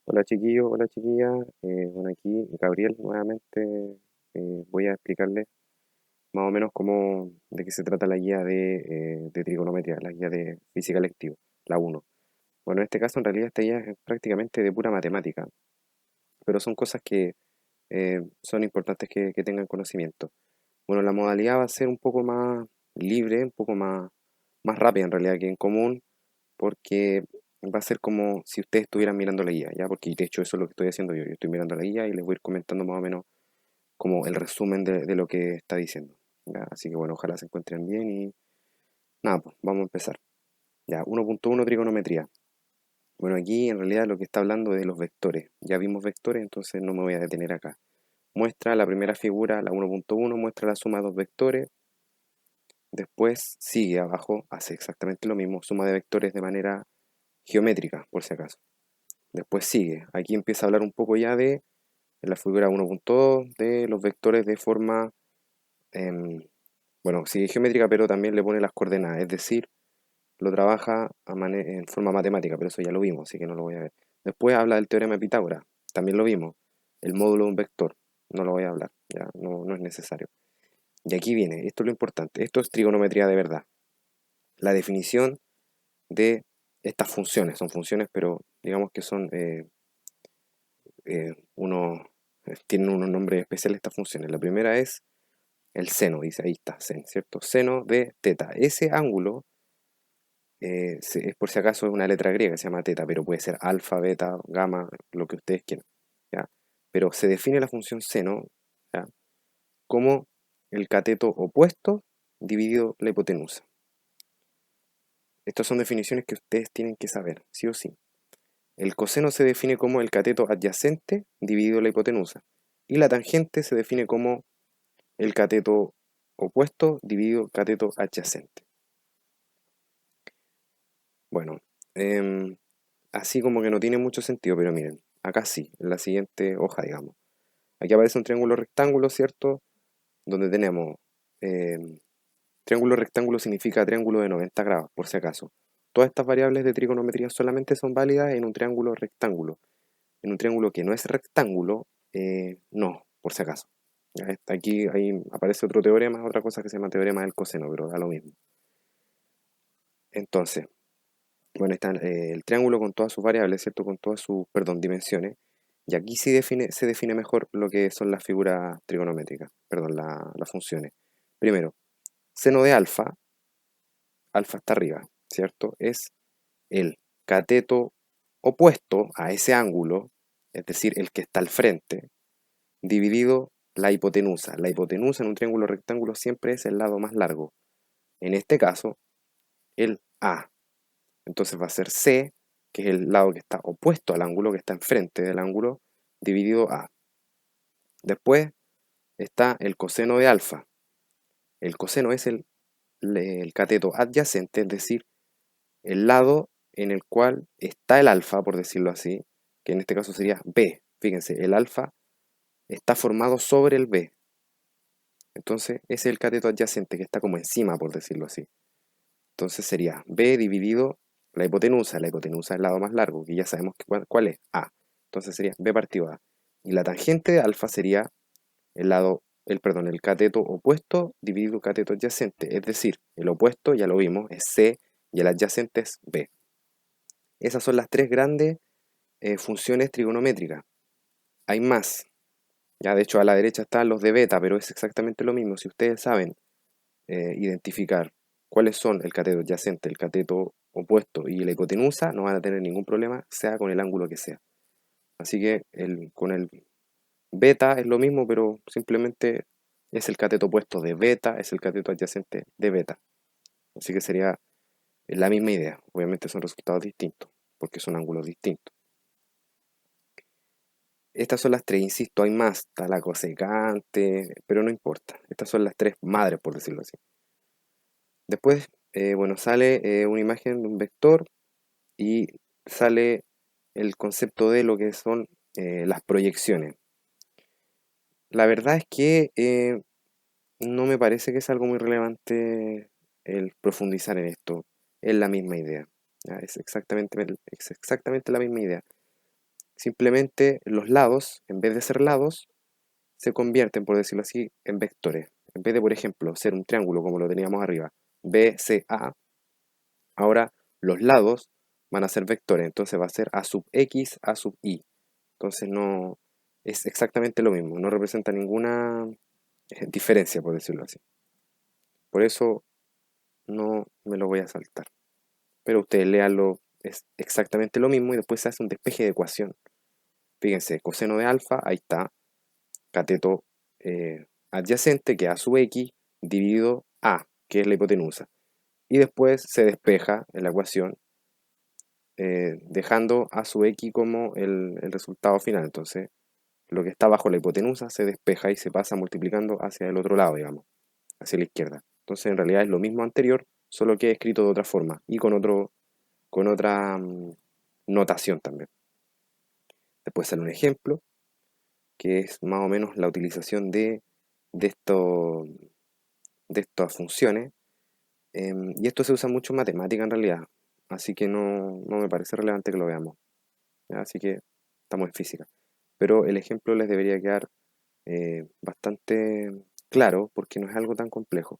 Hola chiquillos, hola chiquillas. Bueno, aquí Gabriel nuevamente voy a explicarles más o menos cómo, de qué se trata la guía de trigonometría, la guía de física electiva, la uno. Bueno, en este caso en realidad esta guía es prácticamente de pura matemática, pero son cosas que son importantes que tengan conocimiento. Bueno, la modalidad va a ser un poco más libre, un poco más rápida en realidad que en común, porque va a ser como si ustedes estuvieran mirando la guía, ¿ya? Porque de hecho eso es lo que estoy haciendo yo. Yo estoy mirando la guía y les voy a ir comentando más o menos como el resumen de lo que está diciendo, ¿ya? Así que bueno, ojalá se encuentren bien y nada, pues vamos a empezar. Ya, 1.1 trigonometría. Bueno, aquí en realidad lo que está hablando es de los vectores. Ya vimos vectores, entonces no me voy a detener acá. Muestra la primera figura, la 1.1, muestra la suma de dos vectores. Después sigue abajo, hace exactamente lo mismo, suma de vectores de manera geométrica, por si acaso. Después sigue, aquí empieza a hablar un poco ya de en la figura 1.2 de los vectores de forma, em, bueno, sigue geométrica, pero también le pone las coordenadas, es decir, lo trabaja en forma matemática, pero eso ya lo vimos, así que no lo voy a ver. Después habla del teorema de Pitágoras, también lo vimos, el módulo de un vector, no lo voy a hablar, ya no es necesario. Y aquí viene, esto es lo importante, esto es trigonometría de verdad, la definición de estas funciones, son funciones, pero digamos que son unos, tienen unos nombres especiales estas funciones. La primera es el seno, dice ahí está, ¿cierto? Seno de teta. Ese ángulo, es por si acaso es una letra griega, se llama teta, pero puede ser alfa, beta, gamma, lo que ustedes quieran, ¿ya? Pero se define la función seno, ¿ya? Como el cateto opuesto dividido la hipotenusa. Estas son definiciones que ustedes tienen que saber, sí o sí. El coseno se define como el cateto adyacente dividido la hipotenusa. Y la tangente se define como el cateto opuesto dividido cateto adyacente. Bueno, em, así como que no tiene mucho sentido, pero miren, acá sí, en la siguiente hoja, digamos. Aquí aparece un triángulo rectángulo, ¿cierto? Donde tenemos, em, triángulo rectángulo significa triángulo de 90 grados, por si acaso. Todas estas variables de trigonometría solamente son válidas en un triángulo rectángulo. En un triángulo que no es rectángulo, no, por si acaso. Ya aquí ahí aparece otro teorema, otra cosa que se llama teorema del coseno, pero da lo mismo. Entonces, bueno, está el triángulo con todas sus variables, ¿cierto? Con todas sus, perdón, dimensiones. Y aquí sí se define mejor lo que son las figuras trigonométricas, perdón, las funciones. Primero, seno de alfa, alfa está arriba, ¿cierto? Es el cateto opuesto a ese ángulo, es decir, el que está al frente, dividido la hipotenusa. La hipotenusa en un triángulo rectángulo siempre es el lado más largo. En este caso, el A. Entonces va a ser C, que es el lado que está opuesto al ángulo, que está enfrente del ángulo, dividido A. Después está el coseno de alfa. El coseno es el cateto adyacente, es decir, el lado en el cual está el alfa, por decirlo así, que en este caso sería B. Fíjense, el alfa está formado sobre el B. Entonces, ese es el cateto adyacente que está como encima, por decirlo así. Entonces sería B dividido la hipotenusa es el lado más largo, que ya sabemos cuál es, A. Entonces sería B partido A. Y la tangente de alfa sería el cateto opuesto dividido cateto adyacente. Es decir, el opuesto, ya lo vimos, es C y el adyacente es B. Esas son las tres grandes funciones trigonométricas. Hay más. Ya de hecho a la derecha están los de beta, pero es exactamente lo mismo. Si ustedes saben identificar cuáles son el cateto adyacente, el cateto opuesto y la hipotenusa, no van a tener ningún problema, sea con el ángulo que sea. Así que con el beta es lo mismo, pero simplemente es el cateto opuesto de beta, es el cateto adyacente de beta. Así que sería la misma idea. Obviamente son resultados distintos, porque son ángulos distintos. Estas son las tres, insisto, hay más, está la cosecante, pero no importa. Estas son las tres madres, por decirlo así. Después, bueno, sale una imagen de un vector y sale el concepto de lo que son las proyecciones. La verdad es que no me parece que es algo muy relevante el profundizar en esto. Es la misma idea. ¿Ya? Es exactamente la misma idea. simplemente los lados, en vez de ser lados, se convierten, por decirlo así, en vectores. En vez de, por ejemplo, ser un triángulo como lo teníamos arriba, BCA, ahora los lados van a ser vectores, entonces va a ser A sub X, A sub Y. Entonces no es exactamente lo mismo, no representa ninguna diferencia, por decirlo así. Por eso no me lo voy a saltar. Pero ustedes léanlo, es exactamente lo mismo y después se hace un despeje de ecuación. Fíjense, coseno de alfa, ahí está, cateto adyacente, que es A sub X, dividido A, que es la hipotenusa. Y después se despeja en la ecuación, dejando A sub X como el resultado final. Entonces, lo que está bajo la hipotenusa se despeja y se pasa multiplicando hacia el otro lado, digamos, hacia la izquierda. Entonces, en realidad es lo mismo anterior, solo que escrito de otra forma y con otra notación también. Después sale un ejemplo, que es más o menos la utilización de, esto, de estas funciones. Y esto se usa mucho en matemática en realidad, así que no me parece relevante que lo veamos. ¿Ya? Así que estamos en física. Pero el ejemplo les debería quedar bastante claro porque no es algo tan complejo.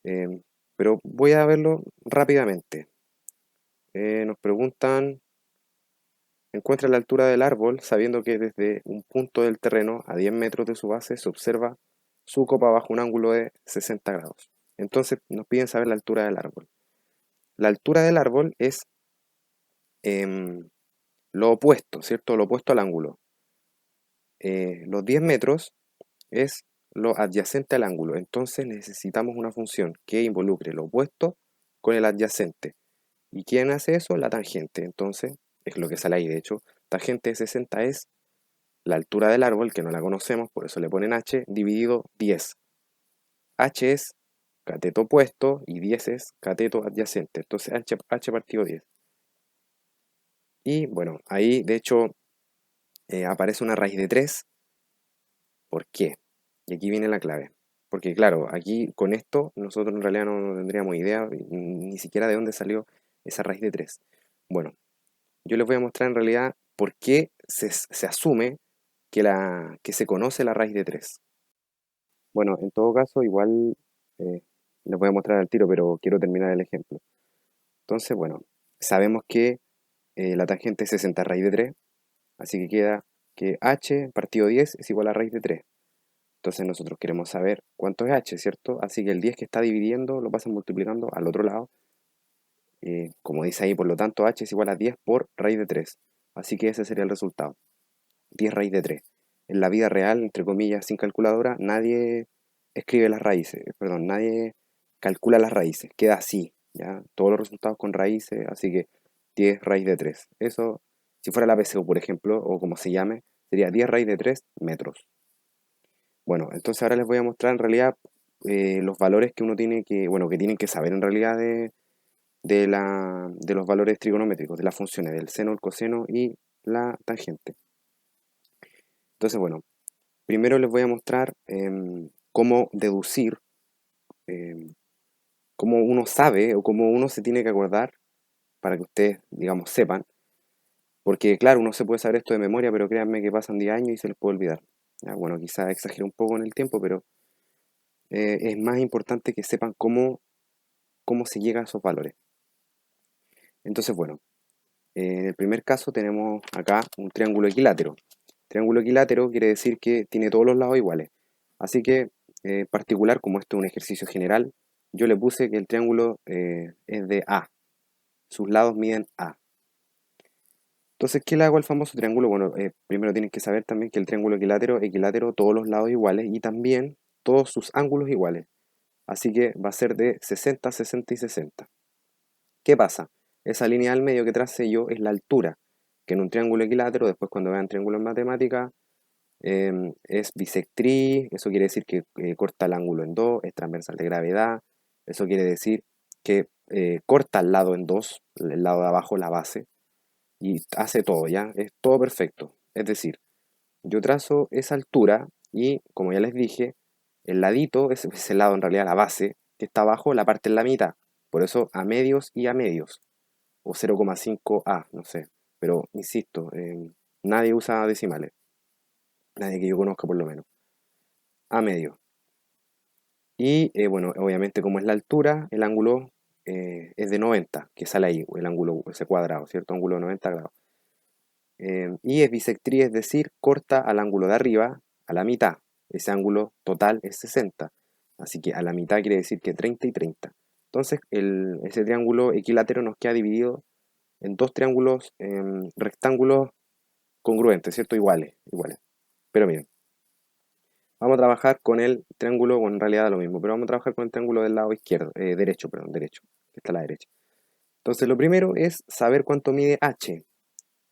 Pero voy a verlo rápidamente. Nos preguntan, encuentra la altura del árbol sabiendo que desde un punto del terreno a 10 metros de su base se observa su copa bajo un ángulo de 60 grados. Entonces nos piden saber la altura del árbol. La altura del árbol es em, lo opuesto, ¿cierto? Lo opuesto al ángulo. Los 10 metros es lo adyacente al ángulo. Entonces necesitamos una función que involucre lo opuesto con el adyacente. ¿Y quién hace eso? La tangente. Entonces, es lo que sale ahí. De hecho, tangente de 60 es la altura del árbol, que no la conocemos, por eso le ponen h, dividido 10. H es cateto opuesto y 10 es cateto adyacente. Entonces, h partido 10. Y bueno, ahí de hecho aparece una raíz de 3. ¿Por qué? Y aquí viene la clave. Porque claro, aquí con esto nosotros en realidad no tendríamos idea ni siquiera de dónde salió esa raíz de 3. Bueno, yo les voy a mostrar en realidad por qué se asume que se conoce la raíz de 3. Bueno, en todo caso, igual eh, les voy a mostrar al tiro, pero quiero terminar el ejemplo. Entonces, bueno, sabemos que la tangente es 60 raíz de 3, así que queda que h partido 10 es igual a raíz de 3. Entonces nosotros queremos saber cuánto es h, ¿cierto? Así que el 10 que está dividiendo lo pasan multiplicando al otro lado. Como dice ahí, por lo tanto, h es igual a 10 por raíz de 3. Así que ese sería el resultado. 10 raíz de 3. En la vida real, entre comillas, sin calculadora, nadie escribe las raíces, perdón, nadie calcula las raíces. Queda así, ¿ya? Todos los resultados con raíces, así que 10 raíz de 3. Eso, si fuera la PSU, por ejemplo, o como se llame, sería 10 raíz de 3 metros. Bueno, entonces ahora les voy a mostrar en realidad los valores que uno tiene que, bueno, que tienen que saber en realidad de los valores trigonométricos, de las funciones del seno, el coseno y la tangente. Entonces, bueno, primero les voy a mostrar cómo deducir, em, cómo uno sabe o cómo uno se tiene que acordar para que ustedes, digamos, sepan. Porque, claro, uno se puede saber esto de memoria, pero créanme que pasan 10 años y se les puede olvidar. Ya, bueno, quizás exagero un poco en el tiempo, pero es más importante que sepan cómo se llega a esos valores. Entonces, bueno, en el primer caso tenemos acá un triángulo equilátero. Triángulo equilátero quiere decir que tiene todos los lados iguales. Así que, en particular, como esto es un ejercicio general, yo le puse que el triángulo es de A. Sus lados miden A. Entonces, ¿qué le hago al famoso triángulo? Bueno, primero tienen que saber también que el triángulo equilátero, todos los lados iguales y también todos sus ángulos iguales. Así que va a ser de 60, 60 y 60. ¿Qué pasa? Esa línea al medio que tracé yo es la altura, que en un triángulo equilátero, después cuando vean triángulo en matemática, es bisectriz, eso quiere decir que corta el ángulo en dos, es transversal de gravedad, eso quiere decir que corta el lado en dos, el lado de abajo, la base, y hace todo, ¿ya? Es todo perfecto. Es decir, yo trazo esa altura y, como ya les dije, el ladito es el lado en realidad, la base, que está abajo, la parte en la mitad. Por eso a medios y a medios, o 0,5 a, no sé. pero insisto, nadie usa decimales, nadie que yo conozca por lo menos. A medio. Y bueno, obviamente como es la altura, el ángulo es de 90, que sale ahí, el ángulo, ese cuadrado, ¿cierto? Ángulo de 90 grados. Y es bisectriz, es decir, corta al ángulo de arriba a la mitad. Ese ángulo total es 60. Así que a la mitad quiere decir que 30 y 30. Entonces ese triángulo equilátero nos queda dividido en dos triángulos rectángulos congruentes, ¿cierto? Iguales, iguales. Pero miren, vamos a trabajar con el triángulo, bueno, en realidad da lo mismo, pero vamos a trabajar con el triángulo del lado izquierdo, derecho, perdón, derecho, que está a la derecha. Entonces lo primero es saber cuánto mide h.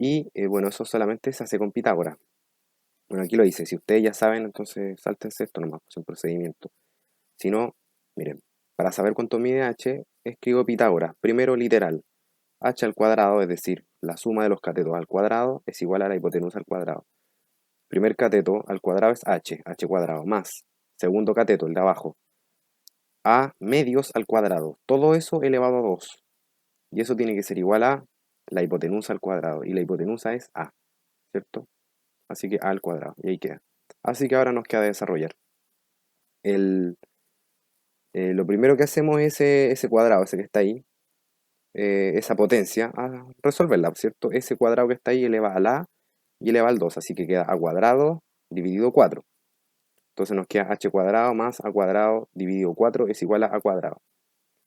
Y bueno, eso solamente se hace con Pitágoras. Bueno, aquí lo dice, si ustedes ya saben, entonces sáltense esto nomás, pues un procedimiento. Si no, miren, para saber cuánto mide h, escribo Pitágoras. Primero literal, h al cuadrado, es decir, la suma de los catetos al cuadrado es igual a la hipotenusa al cuadrado. Primer cateto al cuadrado es h cuadrado, más segundo cateto, el de abajo, a medios al cuadrado. Todo eso elevado a 2. Y eso tiene que ser igual a la hipotenusa al cuadrado. Y la hipotenusa es a, ¿cierto? Así que a al cuadrado. Y ahí queda. Así que ahora nos queda desarrollar. El, lo primero que hacemos es ese cuadrado, ese que está ahí, esa potencia, a resolverla, ¿cierto? Ese cuadrado que está ahí eleva al a y eleva al 2. Así que queda a cuadrado dividido 4. Entonces nos queda h cuadrado más a cuadrado dividido 4 es igual a cuadrado.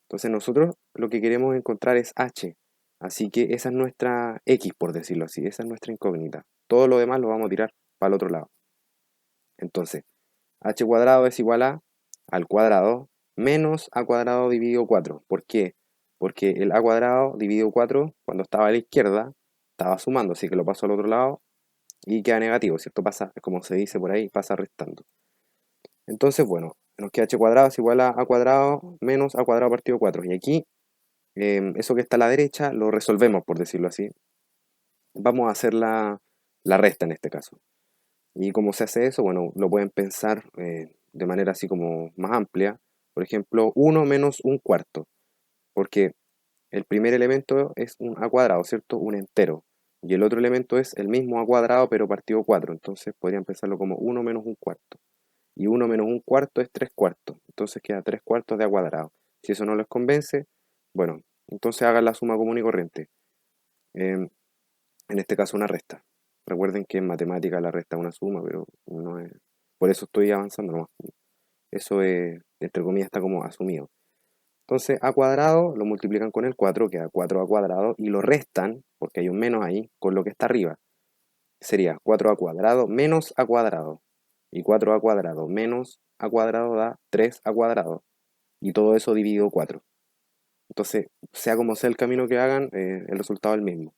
Entonces nosotros lo que queremos encontrar es h. Así que esa es nuestra x, por decirlo así. Esa es nuestra incógnita. Todo lo demás lo vamos a tirar para el otro lado. Entonces, h cuadrado es igual a al cuadrado menos a cuadrado dividido 4. ¿Por qué? Porque el a cuadrado dividido 4, cuando estaba a la izquierda, estaba sumando, así que lo paso al otro lado y queda negativo, ¿cierto? Pasa, como se dice por ahí, pasa restando. Entonces, bueno, nos queda h cuadrado es igual a cuadrado menos a cuadrado partido 4. Y aquí, eso que está a la derecha, lo resolvemos, por decirlo así. Vamos a hacer la resta en este caso. Y cómo se hace eso, bueno, lo pueden pensar de manera así como más amplia. Por ejemplo, 1 menos un cuarto, porque el primer elemento es un a cuadrado, ¿cierto? Un entero. Y el otro elemento es el mismo a cuadrado, pero partido 4. Entonces podrían pensarlo como 1 menos un cuarto. Y 1 menos un cuarto es 3 cuartos. Entonces queda 3 cuartos de a cuadrado. Si eso no les convence, bueno, entonces hagan la suma común y corriente. Em, en este caso una resta. Recuerden que en matemática la resta es una suma, pero no es... Por eso estoy avanzando nomás. Eso es, entre comillas, está como asumido. Entonces a cuadrado lo multiplican con el 4, queda 4 a cuadrado, y lo restan, porque hay un menos ahí, con lo que está arriba. Sería 4 a cuadrado menos a cuadrado. Y 4 a cuadrado menos a cuadrado da 3 a cuadrado. Y todo eso dividido 4. Entonces, sea como sea el camino que hagan, el resultado es el mismo.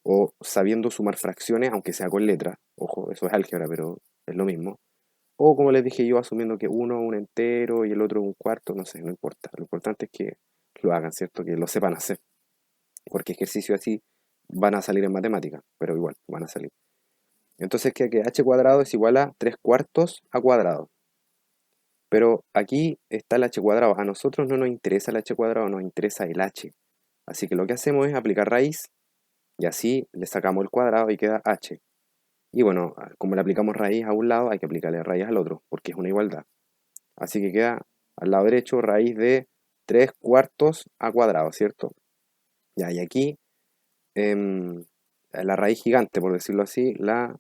O sabiendo sumar fracciones, aunque sea con letras. Ojo, eso es álgebra, pero es lo mismo. O como les dije yo, asumiendo que uno es un entero y el otro es un cuarto, no sé, no importa. Lo importante es que lo hagan, ¿cierto? Que lo sepan hacer. Porque ejercicios así van a salir en matemáticas, pero igual van a salir. Entonces queda que h cuadrado es igual a 3 cuartos a cuadrado. Pero aquí está el h cuadrado. A nosotros no nos interesa el h cuadrado, nos interesa el h. Así que lo que hacemos es aplicar raíz y así le sacamos el cuadrado y queda h. Y bueno, como le aplicamos raíz a un lado, hay que aplicarle raíz al otro, porque es una igualdad. Así que queda al lado derecho raíz de 3 cuartos a cuadrado, ¿cierto? Ya, y aquí la raíz gigante, por decirlo así, la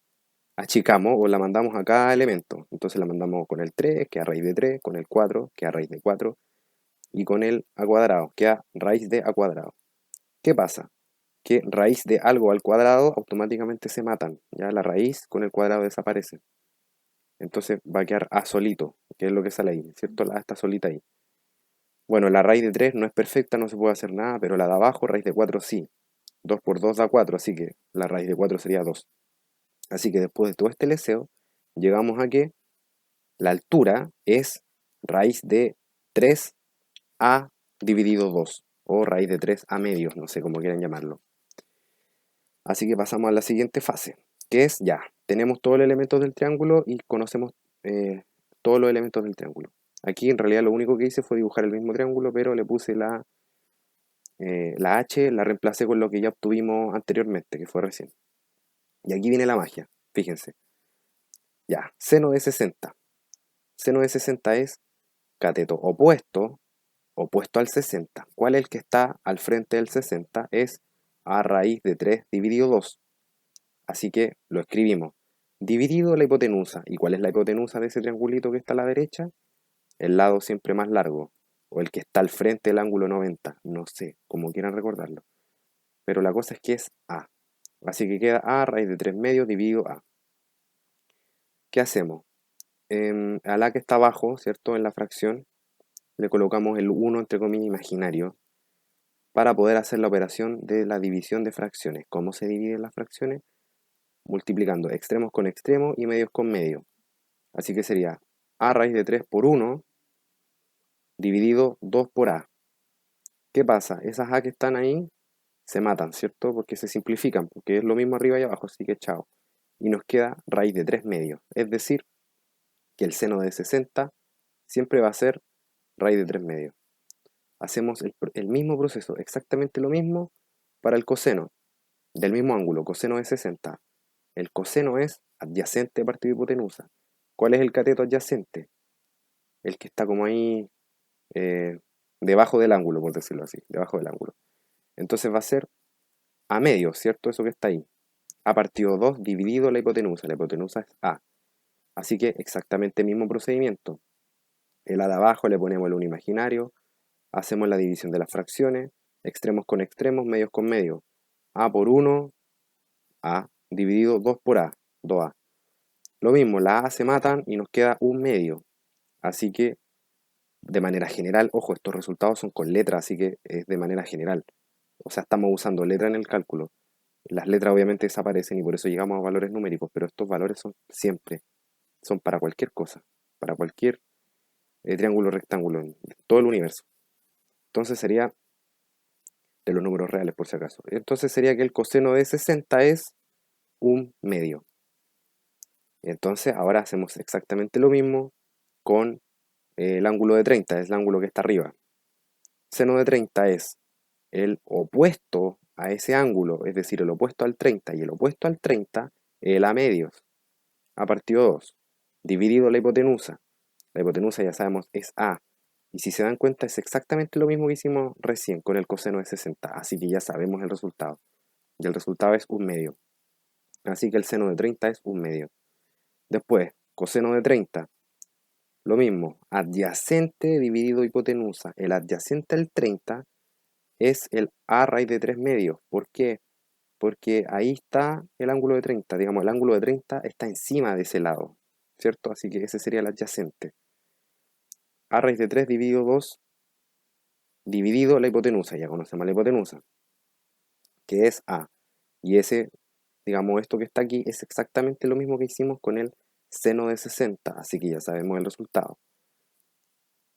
achicamos o la mandamos a cada elemento. Entonces la mandamos con el 3, que a raíz de 3, con el 4, que a raíz de 4, y con el a cuadrado, que a raíz de a cuadrado. ¿Qué pasa? Que raíz de algo al cuadrado automáticamente se matan. Ya la raíz con el cuadrado desaparece. Entonces va a quedar a solito, que es lo que sale ahí, ¿cierto? La A está solita ahí. Bueno, la raíz de 3 no es perfecta, no se puede hacer nada, pero la de abajo, raíz de 4 sí. 2 por 2 da 4, así que la raíz de 4 sería 2. Así que después de todo este leseo, llegamos a que la altura es raíz de 3a dividido 2, o raíz de 3a medios, no sé cómo quieran llamarlo. Así que pasamos a la siguiente fase, que es ya, tenemos todos los elementos del triángulo y conocemos todos los elementos del triángulo. Aquí en realidad lo único que hice fue dibujar el mismo triángulo, pero le puse La h la reemplacé con lo que ya obtuvimos anteriormente, que fue recién. Y aquí viene la magia, fíjense. Ya, seno de 60. Seno de 60 es cateto opuesto al 60. ¿Cuál es el que está al frente del 60? Es a raíz de 3 dividido 2. Así que lo escribimos. Dividido la hipotenusa. ¿Y cuál es la hipotenusa de ese triangulito que está a la derecha? El lado siempre más largo. O el que está al frente del ángulo 90. No sé, como quieran recordarlo. Pero la cosa es que es A. Así que queda A raíz de 3 medios dividido A. ¿Qué hacemos? A la que está abajo, ¿cierto? En la fracción, le colocamos el 1 entre comillas imaginario para poder hacer la operación de la división de fracciones. ¿Cómo se dividen las fracciones? Multiplicando extremos con extremos y medios con medios. Así que sería A raíz de 3 por 1 dividido 2 por A. ¿Qué pasa? Esas A que están ahí se matan, ¿cierto? Porque se simplifican, porque es lo mismo arriba y abajo, así que chao. Y nos queda raíz de 3 medios. Es decir, que el seno de 60 siempre va a ser raíz de 3 medios. Hacemos el mismo proceso, exactamente lo mismo para el coseno del mismo ángulo, coseno de 60. El coseno es adyacente partido hipotenusa. ¿Cuál es el cateto adyacente? El que está como ahí eh, debajo del ángulo, por decirlo así, debajo del ángulo. Entonces va a ser a medio, ¿cierto? Eso que está ahí. A partido 2 dividido la hipotenusa es A. Así que exactamente el mismo procedimiento. El A de abajo le ponemos el 1 imaginario, hacemos la división de las fracciones, extremos con extremos, medios con medios. A por 1, A, dividido 2 por A, 2A. Lo mismo, las A se matan y nos queda un medio. Así que, de manera general, ojo, estos resultados son con letras, así que es de manera general. O sea, estamos usando letra en el cálculo. Las letras obviamente desaparecen y por eso llegamos a valores numéricos, pero estos valores son siempre, son para cualquier cosa, para cualquier triángulo rectángulo en todo el universo. Entonces sería de los números reales por si acaso. Entonces sería que el coseno de 60 es un medio. Entonces ahora hacemos exactamente lo mismo con el ángulo de 30, es el ángulo que está arriba. Seno de 30 es el opuesto a ese ángulo, es decir, el opuesto al 30 y el opuesto al 30, el a medios, a partido 2, dividido la hipotenusa. La hipotenusa ya sabemos es A. Y si se dan cuenta es exactamente lo mismo que hicimos recién con el coseno de 60, así que ya sabemos el resultado. Y el resultado es un medio. Así que el seno de 30 es un medio. Después, coseno de 30, lo mismo, adyacente dividido hipotenusa. El adyacente al 30 es el a raíz de 3 medios. ¿Por qué? Porque ahí está el ángulo de 30. Digamos, el ángulo de 30 está encima de ese lado, ¿cierto? Así que ese sería el adyacente. A raíz de 3 dividido 2 dividido la hipotenusa. Ya conocemos la hipotenusa, que es a. Y ese, digamos, esto que está aquí es exactamente lo mismo que hicimos con el seno de 60. Así que ya sabemos el resultado,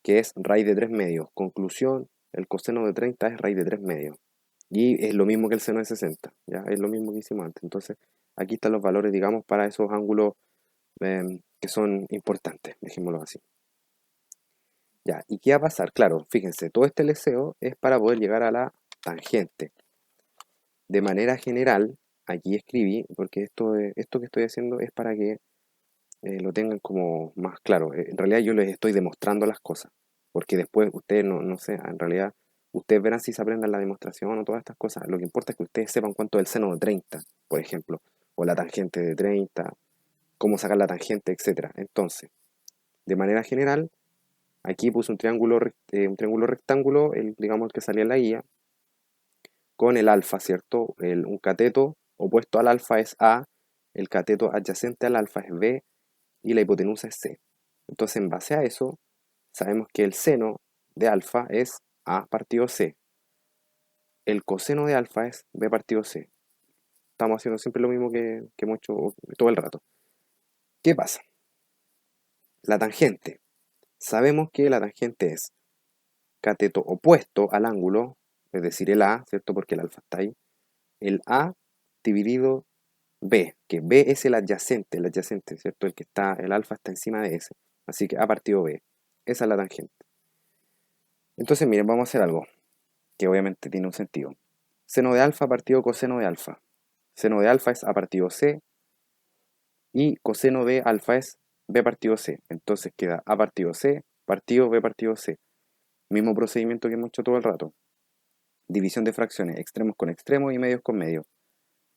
que es raíz de 3 medios. Conclusión, el coseno de 30 es raíz de 3 medios. Y es lo mismo que el seno de 60, ¿ya? Es lo mismo que hicimos antes. Entonces, aquí están los valores, digamos, para esos ángulos que son importantes, dejémoslo así. Ya, ¿y qué va a pasar? Claro, fíjense, todo este leseo es para poder llegar a la tangente. De manera general, aquí escribí, porque esto que estoy haciendo es para que lo tengan como más claro. En realidad yo les estoy demostrando las cosas, porque después ustedes no sé, en realidad ustedes verán si se aprendan la demostración o todas estas cosas. Lo que importa es que ustedes sepan cuánto es el seno de 30, por ejemplo, o la tangente de 30, cómo sacar la tangente, etcétera. Entonces, de manera general, aquí puse un triángulo rectángulo, digamos el que salía en la guía, con el alfa, ¿cierto? Un cateto opuesto al alfa es A, el cateto adyacente al alfa es B y la hipotenusa es C. Entonces, en base a eso, sabemos que el seno de alfa es A partido C. El coseno de alfa es B partido C. Estamos haciendo siempre lo mismo que hemos hecho todo el rato. ¿Qué pasa? La tangente. Sabemos que la tangente es cateto opuesto al ángulo, es decir, el A, ¿cierto? Porque el alfa está ahí. El A dividido B, que B es el adyacente, ¿cierto? El que está, el alfa está encima de ese. Así que A partido B. Esa es la tangente. Entonces, miren, vamos a hacer algo. que obviamente tiene un sentido. Seno de alfa partido coseno de alfa. Seno de alfa es A partido C y coseno de alfa es B partido C. Entonces queda A partido C partido B partido C. Mismo procedimiento que hemos hecho todo el rato. División de fracciones, extremos con extremos y medios con medios.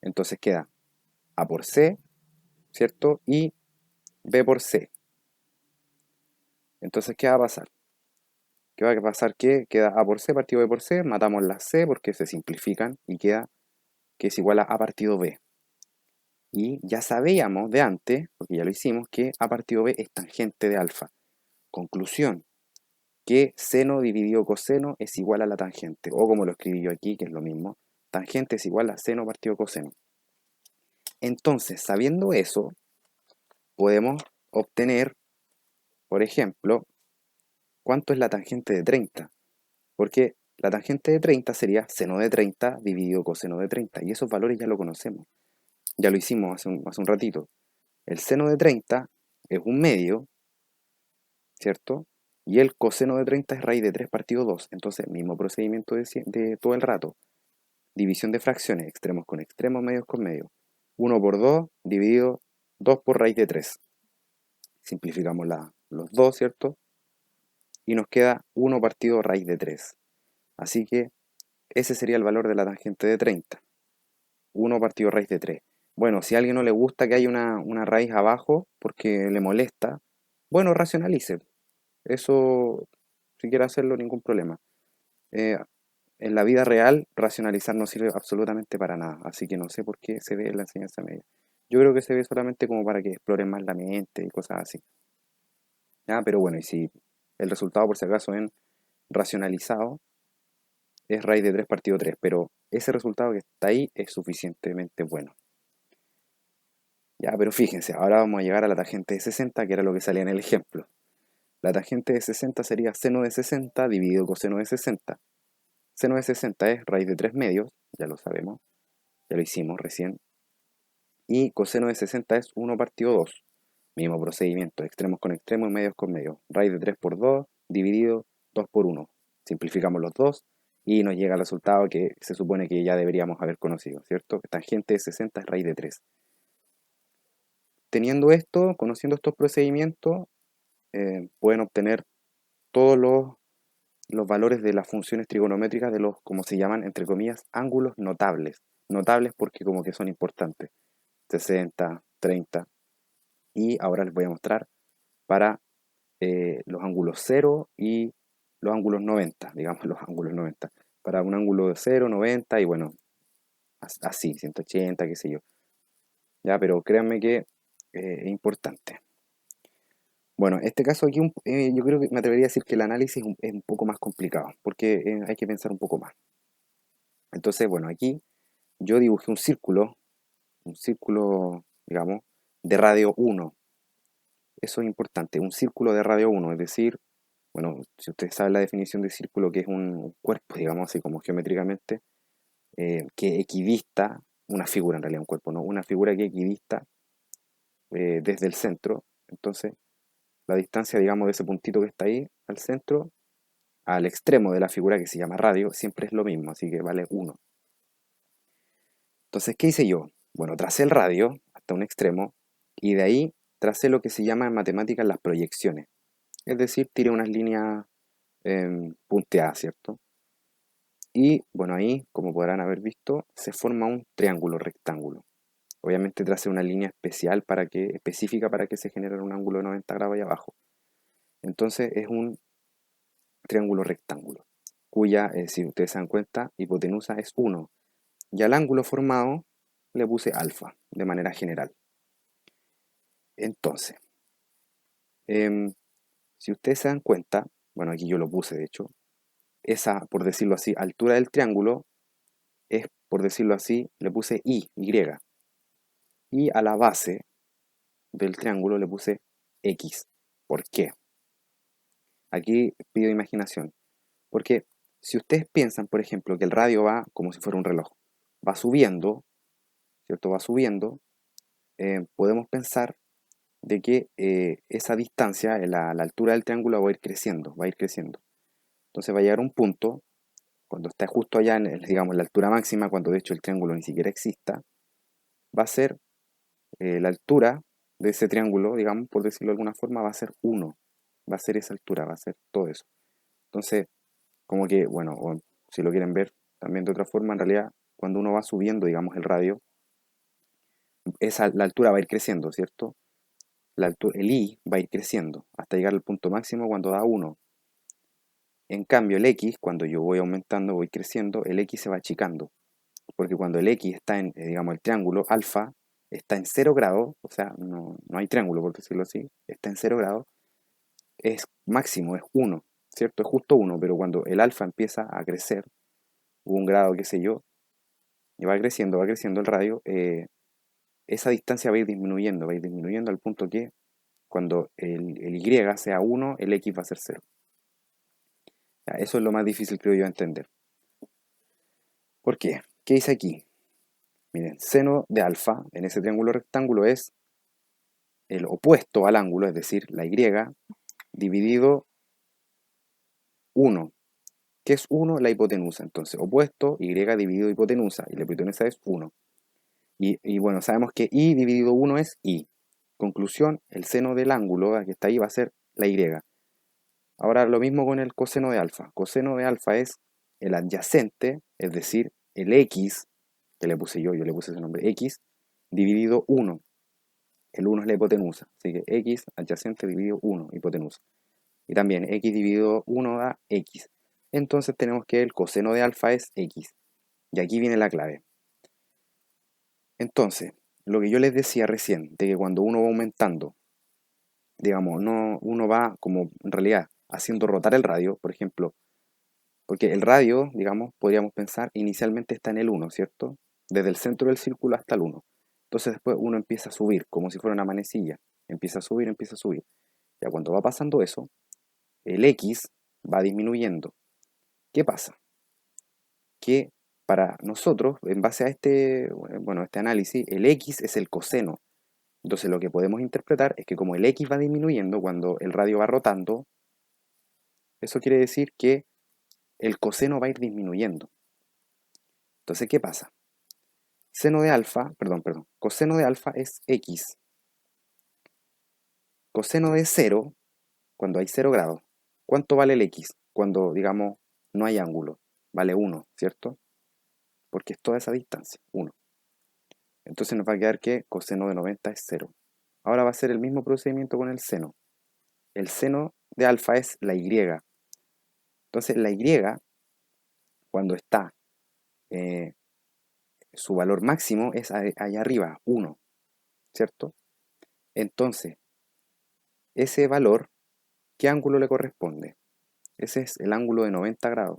Entonces queda A por C, ¿cierto? Y B por C. Entonces, ¿qué va a pasar? ¿Qué va a pasar? Que queda A por C partido B por C, matamos la C porque se simplifican y queda que es igual a A partido B. Y ya sabíamos de antes, porque ya lo hicimos, que A partido B es tangente de alfa. Conclusión, que seno dividido coseno es igual a la tangente, o como lo escribí yo aquí, que es lo mismo, tangente es igual a seno partido coseno. Entonces, sabiendo eso, podemos obtener, por ejemplo, ¿cuánto es la tangente de 30? Porque la tangente de 30 sería seno de 30 dividido coseno de 30, y esos valores ya lo conocemos, ya lo hicimos hace un ratito. El seno de 30 es un medio, ¿cierto? Y el coseno de 30 es raíz de 3 partido 2. Entonces, mismo procedimiento de todo el rato. División de fracciones, extremos con extremos, medios con medios. 1 por 2 dividido 2 por raíz de 3. Simplificamos los 2, ¿cierto? Y nos queda 1 partido raíz de 3. Así que ese sería el valor de la tangente de 30. 1 partido raíz de 3. Bueno, si a alguien no le gusta que haya una raíz abajo porque le molesta, bueno, racionalice. Eso, si quiere hacerlo, ningún problema. Eh, en la vida real, racionalizar no sirve absolutamente para nada, así que no sé por qué se ve en la enseñanza media. Yo creo que se ve solamente como para que exploren más la mente y cosas así. ¿Ya? Pero bueno, y si el resultado, por si acaso, en racionalizado es raíz de 3 partido 3, pero ese resultado que está ahí es suficientemente bueno. Ya, pero fíjense, ahora vamos a llegar a la tangente de 60, que era lo que salía en el ejemplo. La tangente de 60 sería seno de 60 dividido coseno de 60. Seno de 60 es raíz de 3 medios, ya lo sabemos, ya lo hicimos recién. Y coseno de 60 es 1 partido 2. Mismo procedimiento, extremos con extremos y medios con medios. Raíz de 3 por 2 dividido 2 por 1. Simplificamos los dos y nos llega el resultado que se supone que ya deberíamos haber conocido, ¿cierto? Tangente de 60 es raíz de 3. Teniendo esto, conociendo estos procedimientos, pueden obtener todos los valores de las funciones trigonométricas de los, como se llaman, entre comillas, ángulos notables. Notables porque como que son importantes. 60, 30. Y ahora les voy a mostrar para los ángulos 0 y los ángulos 90, digamos los ángulos 90. Para un ángulo de 0, 90 y bueno, así, 180, qué sé yo. Ya, pero créanme que es importante. Bueno, este caso aquí yo creo que me atrevería a decir que el análisis es un poco más complicado, porque hay que pensar un poco más. Entonces, bueno, aquí yo dibujé un círculo, digamos, de radio 1. Eso es importante, un círculo de radio 1, es decir, bueno, si ustedes saben la definición de círculo, que es un cuerpo, digamos así como geométricamente, que equidista, una figura en realidad, un cuerpo, ¿no? Una figura que equidista desde el centro. Entonces, la distancia, digamos, de ese puntito que está ahí al centro, al extremo de la figura que se llama radio, siempre es lo mismo, así que vale 1. Entonces, ¿qué hice yo? Bueno, tracé el radio hasta un extremo y de ahí tracé lo que se llama en matemáticas las proyecciones. Es decir, tiré unas líneas punteadas, ¿cierto? Y bueno, ahí, como podrán haber visto, se forma un triángulo rectángulo. Obviamente tracé una línea específica para que se genere un ángulo de 90 grados ahí abajo. Entonces es un triángulo rectángulo, cuya, si ustedes se dan cuenta, hipotenusa es 1. Y al ángulo formado le puse alfa, de manera general. Entonces, em, si ustedes se dan cuenta, bueno, aquí yo lo puse de hecho, esa, por decirlo así, altura del triángulo es, por decirlo así, le puse Y. Y a la base del triángulo le puse X. ¿Por qué? Aquí pido imaginación. Porque si ustedes piensan, por ejemplo, que el radio va como si fuera un reloj, va subiendo, ¿cierto? Va subiendo, podemos pensar de que esa distancia, la altura del triángulo va a ir creciendo, va a ir creciendo. Entonces va a llegar un punto, cuando está justo allá en, digamos, la altura máxima, cuando de hecho el triángulo ni siquiera exista, va a ser la altura de ese triángulo, digamos, por decirlo de alguna forma, va a ser 1. Va a ser esa altura, va a ser todo eso. Entonces, como que, bueno, o si lo quieren ver también de otra forma, en realidad, cuando uno va subiendo, digamos, el radio, la altura va a ir creciendo, ¿cierto? El i va a ir creciendo hasta llegar al punto máximo cuando da 1. En cambio, el x, cuando yo voy aumentando, voy creciendo, el x se va achicando. Porque cuando el x está en, digamos, el triángulo alfa, está en 0 grados, o sea, no hay triángulo, por decirlo así, está en 0 grados, es máximo, es 1, ¿cierto? Es justo 1, pero cuando el alfa empieza a crecer, 1 grado, qué sé yo, y va creciendo el radio, esa distancia va a ir disminuyendo al punto que cuando el y sea 1, el x va a ser 0. Ya, eso es lo más difícil, creo yo, de entender. ¿Por qué? ¿Qué dice aquí? Miren, seno de alfa en ese triángulo rectángulo es el opuesto al ángulo, es decir, la y, dividido 1. ¿Qué es 1? La hipotenusa. Entonces, opuesto, y dividido hipotenusa, y la hipotenusa es 1. Y bueno, sabemos que y dividido 1 es y. Conclusión, el seno del ángulo que está ahí va a ser la y. Ahora lo mismo con el coseno de alfa. Coseno de alfa es el adyacente, es decir, el x, que le puse yo le puse ese nombre, x, dividido 1. El 1 es la hipotenusa, así que x adyacente dividido 1, hipotenusa. Y también x dividido 1 da x. Entonces tenemos que el coseno de alfa es x. Y aquí viene la clave. Entonces, lo que yo les decía recién, de que cuando uno va aumentando, digamos, no, uno va como en realidad haciendo rotar el radio, por ejemplo, porque el radio, digamos, podríamos pensar, inicialmente está en el 1, ¿cierto? Desde el centro del círculo hasta el 1. Entonces después uno empieza a subir, como si fuera una manecilla. Empieza a subir, empieza a subir. Ya cuando va pasando eso, el x va disminuyendo. ¿Qué pasa? Que para nosotros, en base a este análisis, el x es el coseno. Entonces lo que podemos interpretar es que como el x va disminuyendo cuando el radio va rotando, eso quiere decir que el coseno va a ir disminuyendo. Entonces, ¿qué pasa? Coseno de alfa es x. Coseno de 0, cuando hay 0 grados. ¿Cuánto vale el x? Cuando, digamos, no hay ángulo. Vale 1, ¿cierto? Porque es toda esa distancia, 1. Entonces nos va a quedar que coseno de 90 es 0. Ahora va a ser el mismo procedimiento con el seno. El seno de alfa es la y. Entonces la y, cuando está, su valor máximo es allá arriba, 1, ¿cierto? Entonces, ese valor, ¿qué ángulo le corresponde? Ese es el ángulo de 90 grados.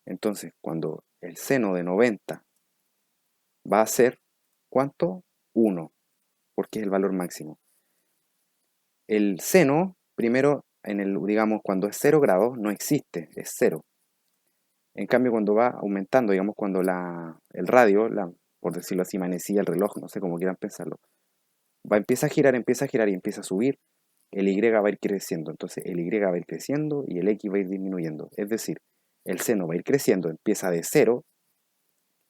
Entonces, cuando el seno de 90 va a ser, ¿cuánto? 1, porque es el valor máximo. El seno, primero, digamos, cuando es 0 grados, no existe, es 0. En cambio, cuando va aumentando, digamos, cuando el radio, por decirlo así, manecilla, el reloj, no sé cómo quieran pensarlo, empieza a girar y empieza a subir, el y va a ir creciendo. Entonces, el y va a ir creciendo y el x va a ir disminuyendo. Es decir, el seno va a ir creciendo, empieza de 0,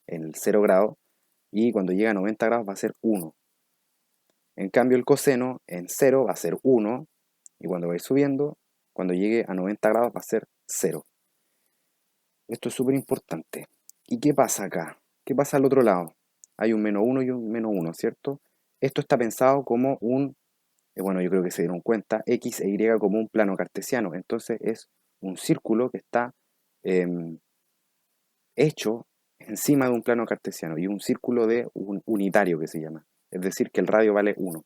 en el 0 grado, y cuando llega a 90 grados va a ser 1. En cambio, el coseno en 0 va a ser 1, y cuando va a ir subiendo, cuando llegue a 90 grados va a ser 0. Esto es súper importante. ¿Y qué pasa acá? ¿Qué pasa al otro lado? Hay un menos 1 y un menos 1, ¿cierto? Esto está pensado como bueno, yo creo que se dieron cuenta, X e Y como un plano cartesiano. Entonces es un círculo que está em, hecho encima de un plano cartesiano y un círculo de un unitario que se llama. Es decir, que el radio vale 1.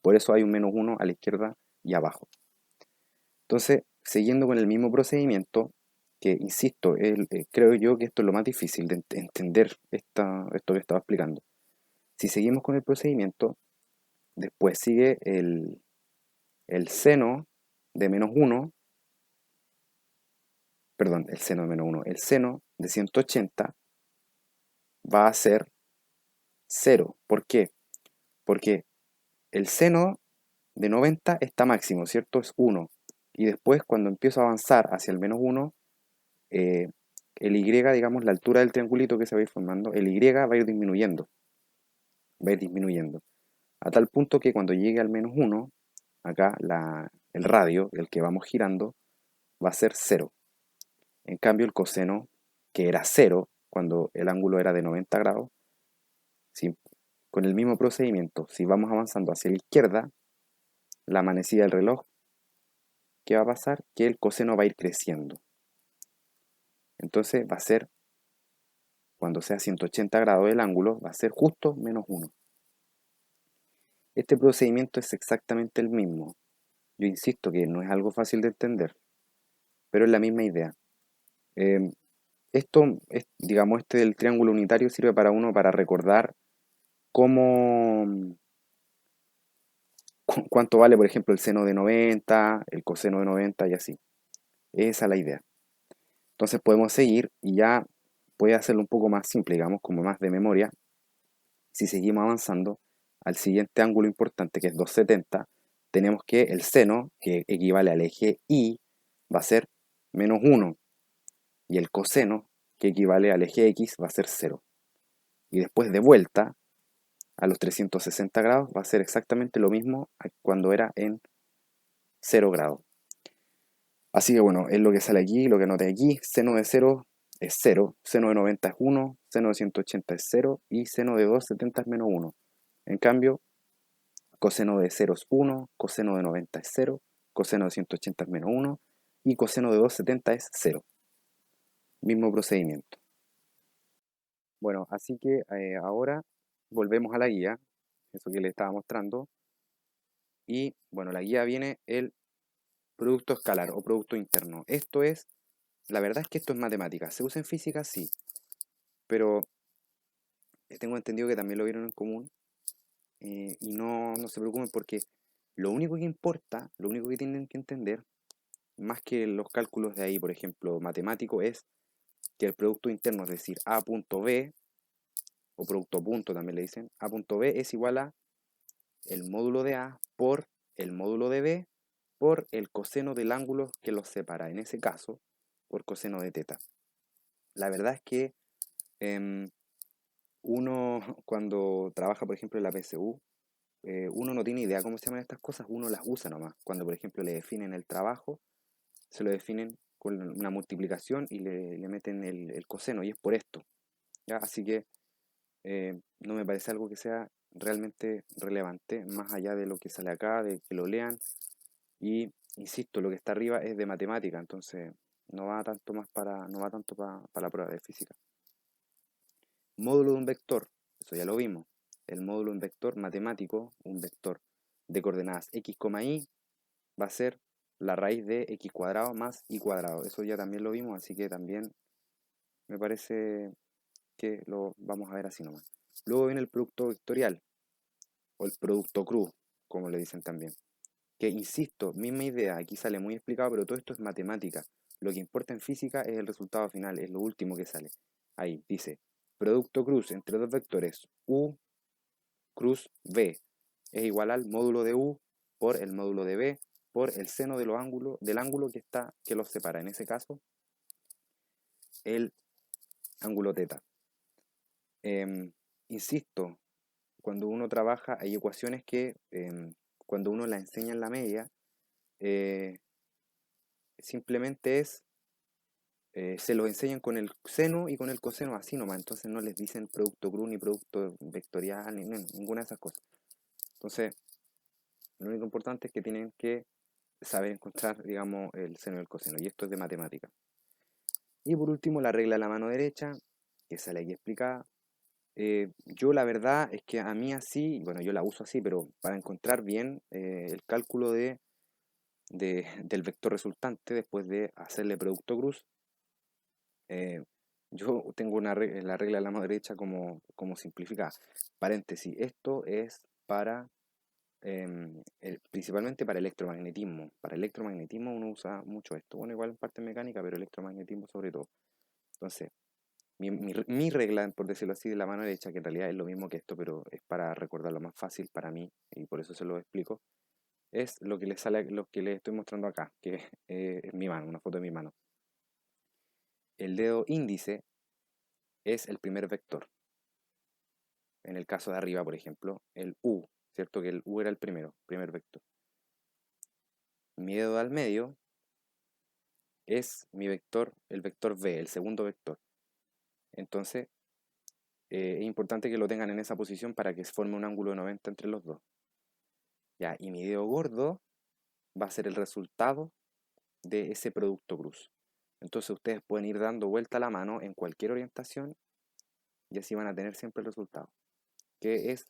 Por eso hay un menos 1 a la izquierda y abajo. Entonces, siguiendo con el mismo procedimiento, que insisto, creo yo que esto es lo más difícil de entender esto que estaba explicando. Si seguimos con el procedimiento, después sigue el seno de menos 1, perdón, el seno de menos 1, el seno de 180 va a ser 0. ¿Por qué? Porque el seno de 90 está máximo, ¿cierto? Es 1. Y después, cuando empiezo a avanzar hacia el menos 1, el Y, digamos, la altura del triangulito que se va a ir formando, el Y va a ir disminuyendo, a tal punto que cuando llegue al -1, acá el radio, el que vamos girando, va a ser cero. En cambio, el coseno, que era cero cuando el ángulo era de 90 grados, si, con el mismo procedimiento, si vamos avanzando hacia la izquierda, la manecilla del reloj, ¿qué va a pasar? Que el coseno va a ir creciendo. Entonces va a ser, cuando sea 180 grados el ángulo, va a ser justo -1. Este procedimiento es exactamente el mismo. Yo insisto que no es algo fácil de entender, pero es la misma idea. Eh, digamos, este del triángulo unitario sirve para uno para recordar cómo, cuánto vale, por ejemplo, el seno de 90, el coseno de 90 y así. Esa es la idea. Entonces podemos seguir y ya puede hacerlo un poco más simple, digamos, como más de memoria. Si seguimos avanzando al siguiente ángulo importante, que es 270, tenemos que el seno, que equivale al eje Y, va a ser -1. Y el coseno, que equivale al eje X, va a ser 0. Y después de vuelta, a los 360 grados, va a ser exactamente lo mismo cuando era en 0 grados. Así que bueno, es lo que sale aquí, lo que anoté aquí. Seno de 0 es 0, seno de 90 es 1, seno de 180 es 0 y seno de 270 es -1. En cambio, coseno de 0 es 1, coseno de 90 es 0, coseno de 180 es -1 y coseno de 270 es 0. Mismo procedimiento. Bueno, así que ahora volvemos a la guía, eso que les estaba mostrando. Y bueno, la guía viene el producto escalar o producto interno. Esto es, la verdad es que esto es matemática. ¿Se usa en física? Sí, pero tengo entendido que también lo vieron en común. Y no se preocupen porque lo único que importa, lo único que tienen que entender, más que los cálculos de ahí, por ejemplo, matemático, es que el producto interno, es decir, A punto B, o producto punto también le dicen, A punto B es igual a el módulo de A por el módulo de B por el coseno del ángulo que los separa, en ese caso, por coseno de teta. La verdad es que em, uno cuando trabaja, por ejemplo, en la PSU, uno no tiene idea cómo se llaman estas cosas, uno las usa nomás. Cuando, por ejemplo, le definen el trabajo, se lo definen con una multiplicación y le meten el coseno, y es por esto. ¿Ya? Así que no me parece algo que sea realmente relevante, más allá de lo que sale acá, de que lo lean. Y insisto, lo que está arriba es de matemática, entonces no va tanto para la prueba de física. Módulo de un vector, eso ya lo vimos. El módulo de un vector matemático, un vector de coordenadas x, y, va a ser la raíz de x cuadrado más y cuadrado. Eso ya también lo vimos, así que también me parece que lo vamos a ver así nomás. Luego viene el producto vectorial, o el producto cruz, como le dicen también. Que insisto, misma idea, aquí sale muy explicado, pero todo esto es matemática. Lo que importa en física es el resultado final, es lo último que sale. Ahí dice, producto cruz entre dos vectores u cruz b es igual al módulo de u por el módulo de b por el seno de del ángulo que los separa. En ese caso, el ángulo teta. Insisto, cuando uno trabaja hay ecuaciones que cuando uno la enseña en la media, eh, simplemente se los enseñan con el seno y con el coseno así nomás, entonces no les dicen producto cruz ni producto vectorial ni ninguna de esas cosas. Entonces, lo único importante es que tienen que saber encontrar, digamos, el seno y el coseno, y esto es de matemática. Y por último, la regla de la mano derecha, que sale aquí explicada. Yo la verdad es que a mí así, bueno, yo la uso así, pero para encontrar bien el cálculo del vector resultante después de hacerle producto cruz, Eh, yo tengo la regla de la mano derecha como simplificada. Paréntesis, esto es para principalmente para electromagnetismo. Para electromagnetismo uno usa mucho esto. Bueno, igual en parte mecánica, pero electromagnetismo sobre todo. Entonces, mi regla, por decirlo así, de la mano derecha, que en realidad es lo mismo que esto, pero es para recordarlo más fácil para mí, y por eso se lo explico, es lo que lo que les estoy mostrando acá, que es mi mano, una foto de mi mano. El dedo índice es el primer vector. En el caso de arriba, por ejemplo, el U, ¿cierto? Que el U era el primer vector. Mi dedo al medio es mi vector, el vector V, el segundo vector. Entonces, es importante que lo tengan en esa posición para que se forme un ángulo de 90 entre los dos. Ya, y mi dedo gordo va a ser el resultado de ese producto cruz. Entonces ustedes pueden ir dando vuelta a la mano en cualquier orientación y así van a tener siempre el resultado. Que es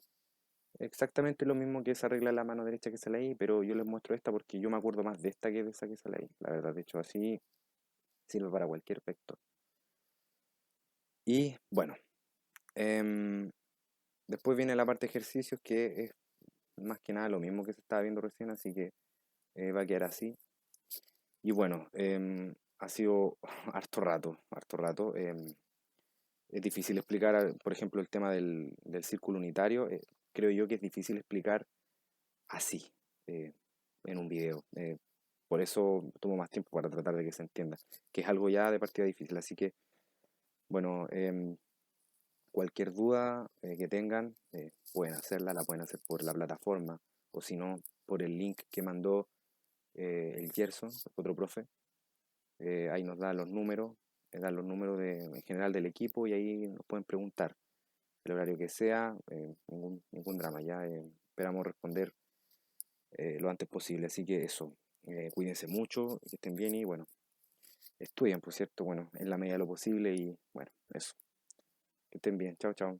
exactamente lo mismo que esa regla de la mano derecha que sale ahí, pero yo les muestro esta porque yo me acuerdo más de esta que de esa que sale ahí. La verdad, de hecho, así sirve para cualquier vector. Y bueno, em, después viene la parte de ejercicios que es más que nada lo mismo que se estaba viendo recién, así que va a quedar así. Y bueno, ha sido harto rato, harto rato. Es difícil explicar, por ejemplo, el tema del círculo unitario. Creo yo que es difícil explicar así, eh, en un video. Por eso tomo más tiempo para tratar de que se entienda, que es algo ya de partida difícil. Así que, bueno, cualquier duda que tengan, pueden hacerla, la pueden hacer por la plataforma o si no, por el link que mandó el Gerson, otro profe. Ahí nos dan los números en general del equipo y ahí nos pueden preguntar el horario que sea, ningún drama, ya esperamos responder lo antes posible. Así que eso, cuídense mucho, que estén bien y bueno, estudien, por cierto, bueno, en la medida de lo posible y bueno, eso, que estén bien, chao, chao.